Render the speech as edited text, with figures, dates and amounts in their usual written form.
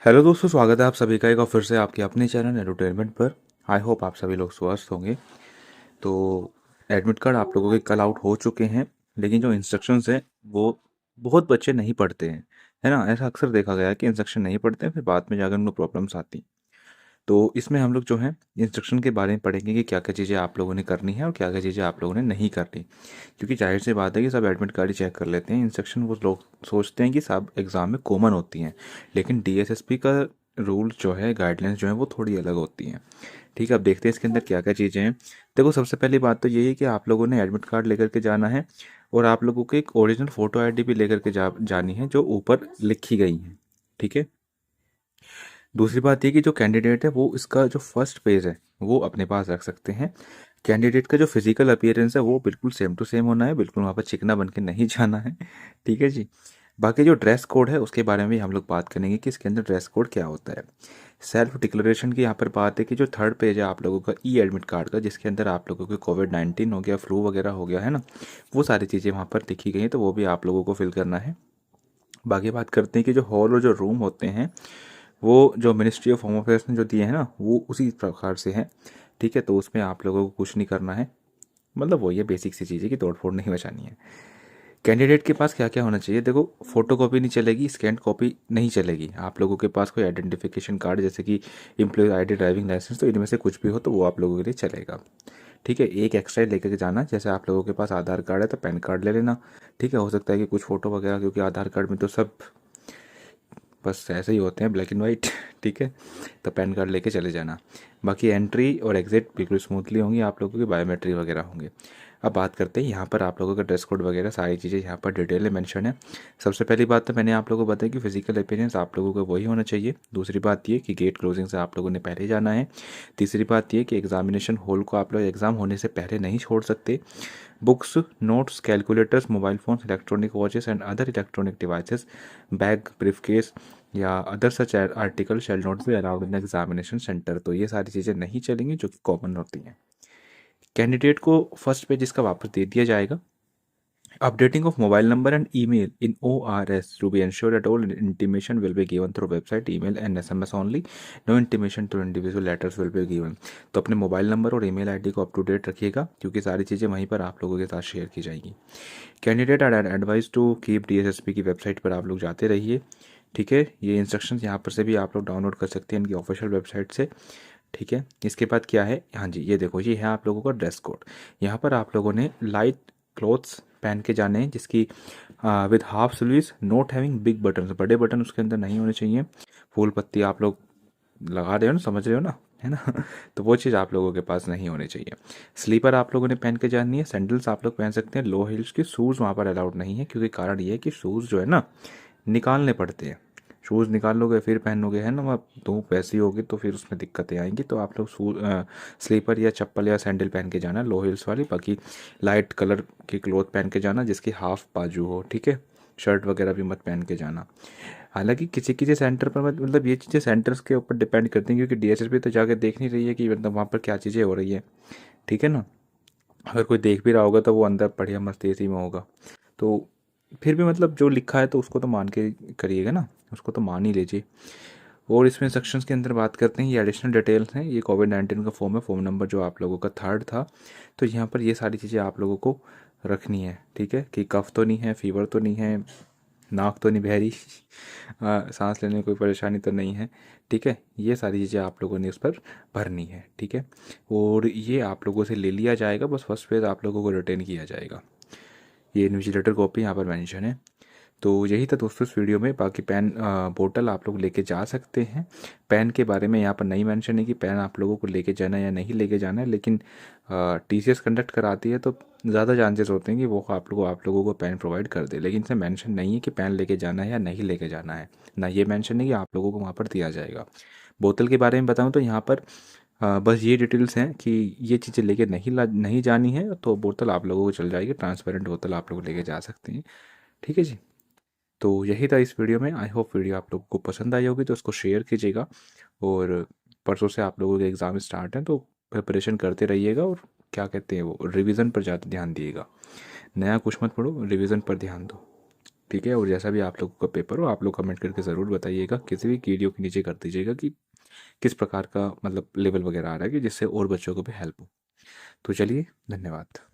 Hello दोस्तों, स्वागत है आप सभी का एक बार फिर से आपके अपने चैनल एडवर्टाइजमेंट पर। आई होप आप सभी लोग स्वस्थ होंगे। तो एडमिट कार्ड आप लोगों के कल आउट हो चुके हैं, लेकिन जो इंस्ट्रक्शंस हैं वो बहुत बच्चे नहीं पढ़ते हैं, है ना। ऐसा अक्सर देखा गया है कि इंस्ट्रक्शन नहीं पढ़ते हैं, फिर बाद में जाकर उनको प्रॉब्लम्स आती हैं। तो इसमें हम लोग जो है इंस्ट्रक्शन के बारे में पढ़ेंगे कि क्या क्या चीज़ें आप लोगों ने करनी है और क्या क्या चीज़ें आप लोगों ने नहीं करनी। क्योंकि जाहिर सी बात है कि सब एडमिट कार्ड ही चेक कर लेते हैं, इंस्ट्रक्शन वो लोग सोचते हैं कि सब एग्ज़ाम में कॉमन होती हैं। लेकिन डीएसएसपी का रूल जो है, गाइडलाइंस जो है वो थोड़ी अलग होती हैं। ठीक है, अब देखते हैं इसके अंदर क्या क्या चीज़ें हैं। देखो, सबसे पहली बात तो यही है कि आप लोगों ने एडमिट कार्ड लेकर के जाना है और आप लोगों को एक ओरिजिनल फ़ोटो आईडी भी लेकर के जानी है जो ऊपर लिखी गई है। ठीक है। दूसरी बात ये कि जो कैंडिडेट है वो इसका जो फर्स्ट पेज है वो अपने पास रख सकते हैं। कैंडिडेट का जो फिजिकल अपीयरेंस है वो बिल्कुल सेम टू सेम होना है, बिल्कुल वहाँ पर चिकना बन के नहीं जाना है। ठीक है जी। बाकी जो ड्रेस कोड है उसके बारे में भी हम लोग बात करेंगे कि इसके अंदर ड्रेस कोड क्या होता है। सेल्फ डिक्लेरेशन की यहाँ पर बात है कि जो थर्ड पेज है आप लोगों का ई एडमिट कार्ड का, जिसके अंदर आप लोगों को कोविड-19 हो गया, फ्लू वगैरह हो गया है ना, वो सारी चीज़ें वहाँ पर लिखी गई हैं, तो वो भी आप लोगों को फिल करना है। बाकी बात करते हैं कि जो हॉल और जो रूम होते हैं वो जो मिनिस्ट्री ऑफ होम अफेयर्स ने जो दिए हैं ना वो उसी प्रकार से हैं। ठीक है, तो उसमें आप लोगों को कुछ नहीं करना है। मतलब वही है, बेसिक सी चीज़ है कि तोड़ फोड़ नहीं मचानी है। कैंडिडेट के पास क्या क्या होना चाहिए, देखो, फोटो कॉपी नहीं चलेगी, स्कैन कॉपी नहीं चलेगी। आप लोगों के पास कोई आइडेंटिफिकेशन कार्ड जैसे कि एम्प्लॉय आईडी, ड्राइविंग लाइसेंस, तो इनमें से कुछ भी हो तो वो आप लोगों के लिए चलेगा। ठीक है, एक एक्स्ट्रा लेकर के जाना, जैसे आप लोगों के पास आधार कार्ड है तो पैन कार्ड ले लेना। ठीक है, हो सकता है कि कुछ फ़ोटो वगैरह, क्योंकि आधार कार्ड में तो सब बस ऐसे ही होते हैं, ब्लैक एंड वाइट। ठीक है, तो पैन कार्ड लेके चले जाना। बाकी एंट्री और एग्जिट बिल्कुल स्मूथली होंगी, आप लोगों की बायोमेट्रिक वगैरह होंगे। अब बात करते हैं यहाँ पर आप लोगों का ड्रेस कोड वगैरह सारी चीज़ें यहाँ पर डिटेल में मेंशन है। सबसे पहली बात तो मैंने आप लोगों को बताया कि फिजिकल अपीयरेंस आप लोगों का वही होना चाहिए। दूसरी बात ये कि गेट क्लोजिंग से आप लोगों ने पहले जाना है। तीसरी बात ये कि एग्जामिनेशन हॉल को आप लोग एग्ज़ाम होने से पहले नहीं छोड़ सकते। Books, notes, calculators, mobile phones, electronic watches and other electronic devices, bag, briefcase या other such article shall not be allowed in examination centre. तो ये सारी चीज़ें नहीं चलेंगी जो कि कॉमन होती हैं। कैंडिडेट को फर्स्ट पेज इसका वापस दे दिया जाएगा। Updating of mobile number and email in ORS to be ensured that all intimation will be given through website, email and SMS only. No intimation to individual letters will be given. तो अपने mobile number और email ID को up to date रखिएगा, क्योंकि सारी चीज़ें वहीं पर आप लोगों के साथ शेयर की जाएगी। Candidate are advise to keep DSSP की वेबसाइट पर आप लोग जाते रहिए। ठीक है, ये इंस्ट्रक्शंस यहाँ पर से भी आप लोग डाउनलोड कर सकते हैं इनकी ऑफिशियल वेबसाइट से। ठीक है, इसके बाद क्या है, हाँ जी, ये देखो, ये है आप लोगों का ड्रेस कोड। यहाँ पर आप लोगों ने लाइट क्लोथ्स पहन के जाने हैं, जिसकी with half sleeves, not having big button, बड़े बटन उसके अंदर नहीं होने चाहिए। फूल पत्ती आप लोग लगा रहे हो ना, समझ रहे हो ना, है ना। तो वो चीज़ आप लोगों के पास नहीं होनी चाहिए। स्लीपर आप लोगों ने पहन के जानी है। सैंडल्स आप लोग पहन सकते हैं, लो हील्स के शूज़ वहाँ पर अलाउड नहीं है, क्योंकि कारण ये है कि शूज़ जो है ना निकालने पड़ते हैं। शूज़ निकाल लोगे फिर पहनोगे, है ना, वहाँ धूप वैसी होगी तो फिर उसमें दिक्कतें आएंगी। तो आप लोग स्लीपर या चप्पल या सैंडल पहन के जाना, लो हील्स वाली। बाकी लाइट कलर की क्लोथ पहन के जाना जिसकी हाफ बाजू हो। ठीक है, शर्ट वगैरह भी मत पहन के जाना। हालांकि किसी किसी सेंटर पर मतलब ये चीज़ें सेंटर्स के ऊपर डिपेंड करती हैं, क्योंकि डीएसएसपी तो जाके देख नहीं रही है कि मतलब वहाँ पर क्या चीज़ें हो रही है। ठीक है ना, अगर कोई देख भी रहा होगा तो वो अंदर बढ़िया मस्त एसी में होगा। तो फिर भी मतलब जो लिखा है तो उसको तो मान के करिएगा ना, उसको तो मान ही लीजिए। और इसमें सेक्शंस के अंदर बात करते हैं, ये एडिशनल डिटेल्स हैं। ये कोविड-19 का फॉर्म है, फॉर्म नंबर जो आप लोगों का थर्ड था। तो यहाँ पर ये सारी चीज़ें आप लोगों को रखनी है। ठीक है, कि कफ तो नहीं है, फीवर तो नहीं है, नाक तो नहीं बह रही, सांस लेने में कोई परेशानी तो नहीं है। ठीक है, ये सारी चीज़ें आप लोगों ने उस पर भरनी है। ठीक है, और ये आप लोगों से ले लिया जाएगा, बस फर्स्ट पेज आप लोगों को रिटर्न किया जाएगा। ये इन्विजिलेटर कॉपी यहाँ पर मेंशन है। तो यही था दोस्तों इस वीडियो में। बाकी पेन बोतल आप लोग लेके जा सकते हैं। पेन के बारे में यहाँ पर नहीं मेंशन है कि पेन आप लोगों को लेके जाना है या नहीं लेके जाना है, लेकिन टीसीएस कंडक्ट कराती है तो ज़्यादा चांसेस होते हैं कि वो आप लोगों को पेन प्रोवाइड कर दे। लेकिन इसमें मेंशन नहीं है कि पेन लेके जाना है या नहीं लेके जाना है, ना ये मेंशन है कि आप लोगों को वहाँ पर दिया जाएगा। बोतल के बारे में बताऊँ तो यहाँ पर बस ये डिटेल्स हैं कि ये चीज़ें लेके नहीं जानी है, तो बोतल आप लोगों को चल जाएगी, ट्रांसपेरेंट बोतल आप लोग लेके जा सकते हैं। ठीक है जी। तो यही था इस वीडियो में। आई होप वीडियो आप लोगों को पसंद आई होगी, तो उसको शेयर कीजिएगा। और परसों से आप लोगों के एग्ज़ाम स्टार्ट हैं, तो प्रिपरेशन करते रहिएगा और क्या कहते हैं वो रिवीजन पर ज़्यादा ध्यान दिएगा। नया कुछ मत पढ़ो, रिवीजन पर ध्यान दो। ठीक है। और जैसा भी आप लोगों का पेपर हो आप लोग कमेंट करके ज़रूर बताइएगा, किसी भी वीडियो के नीचे कर दीजिएगा कि किस प्रकार का मतलब लेवल वगैरह आ रहा है, कि जिससे और बच्चों को भी हेल्प हो। तो चलिए, धन्यवाद।